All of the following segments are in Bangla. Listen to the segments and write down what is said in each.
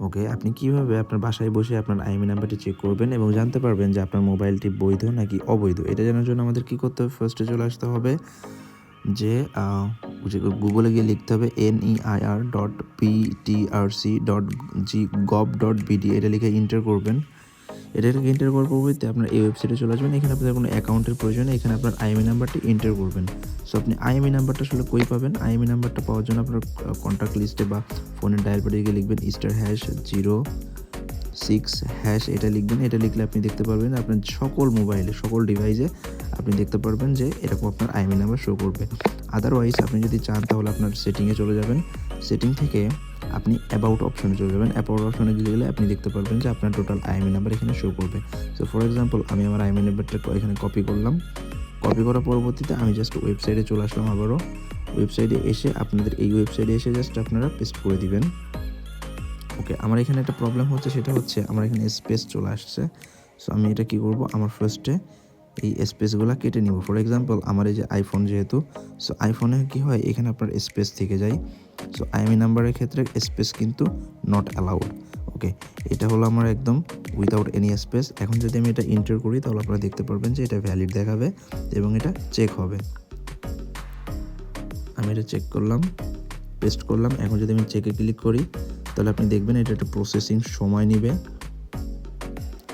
ওকে, আপনি কিভাবে আপনার বাসায় বসে আপনার আইএমইআই নাম্বারটি চেক করবেন এবং জানতে পারবেন যে আপনার মোবাইলটি বৈধ নাকি অবৈধ? এটা জানার জন্য আমাদের কি করতে হবে? ফার্স্টে চলে আসতে হবে যে যে গুগলে গিয়ে লিখতে হবে neir.ptrc.gov.bd এটা লিখে এন্টার করবেন। এটা লিখে এন্টার করার পরবর্তীতে আপনার এই ওয়েবসাইটে চলে আসবেন। এখানে আপনাদের কোনো অ্যাকাউন্টের প্রয়োজন নেই। এখানে আপনার আইএমইআই নাম্বারটি এন্টার করবেন। সো আপনি আইএমইআই নাম্বারটা আসলে কই পাবেন? আইএমইআই নাম্বারটা পাওয়ার জন্য আপনার কন্টাক্ট লিস্টে বা ফোনের ডায়াল প্যাডে গিয়ে লিখবেন *0 6# এটা লিখবেন। এটা লিখলে আপনি দেখতে পারবেন আপনার সকল মোবাইলে, সকল ডিভাইসে আপনি দেখতে পারবেন যে এরকম আপনার আইএমইআই নাম্বার শো করবে। আদারওয়াইজ আপনি যদি চান তাহলে আপনার সেটিংয়ে চলে যাবেন। সেটিং থেকে আপনি অ্যাবাউট অপশনে চলে যাবেন। অ্যাবাউট অপশনে গেলে আপনি দেখতে পারবেন যে আপনার টোটাল আইএমইআই নাম্বার এখানে শো করবে। সো ফর এক্সাম্পল আমি আমার আইএমইআই নাম্বারটা এখানে কপি করলাম। কপি করার পরবর্তীতে আমি জাস্ট ওয়েবসাইটে চলে আসলাম আবারও। ওয়েবসাইটে এসে আপনাদের এই ওয়েবসাইটে এসে জাস্ট আপনারা পেস্ট করে দিবেন। ওকে, আমার এখানে একটা প্রবলেম হচ্ছে, সেটা হচ্ছে আমার এখানে স্পেস চলে আসছে। সো আমি এটা কি করব, আমার ফার্স্টে এই স্পেসগুলো কেটে নিব। ফর এক্সাম্পল আমার এই যে আইফোন যেহেতু, সো আইফোনে কি হয় এখানে আপনার স্পেস থেকে যায়। সো আইএমইআই নাম্বারের ক্ষেত্রে স্পেস কিন্তু নট অ্যালাউড। ওকে, এটা হলো আমার একদম উইদাউট এনি স্পেস। এখন যদি আমি এটা এন্টার করি তাহলে আপনারা দেখতে পারবেন যে এটা ভ্যালিড দেখাবে এবং এটা চেক হবে। আমি এটা চেক করলাম, পেস্ট করলাম। এখন যদি আমি চেকে ক্লিক করি তাহলে আপনি দেখবেন এটা একটা প্রসেসিং সময় নেবে।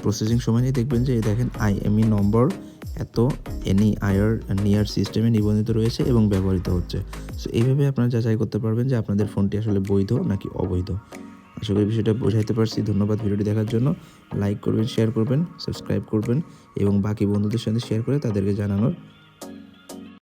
প্রসেসিং সময় নিয়ে দেখবেন যে এই দেখেন আইএমই নম্বর এত নিয়ার সিস্টেমে নিবন্ধিত রয়েছে এবং ব্যবহৃত হচ্ছে। সো এইভাবে আপনারা যাচাই করতে পারবেন যে আপনাদের ফোনটি আসলে বৈধ নাকি অবৈধ। আশা করি বিষয়টা বোঝাইতে পারছি। ধন্যবাদ ভিডিওটি দেখার জন্য। লাইক করবেন, শেয়ার করবেন, সাবস্ক্রাইব করবেন এবং বাকি বন্ধুদের সাথে শেয়ার করে তাদেরকে জানানোর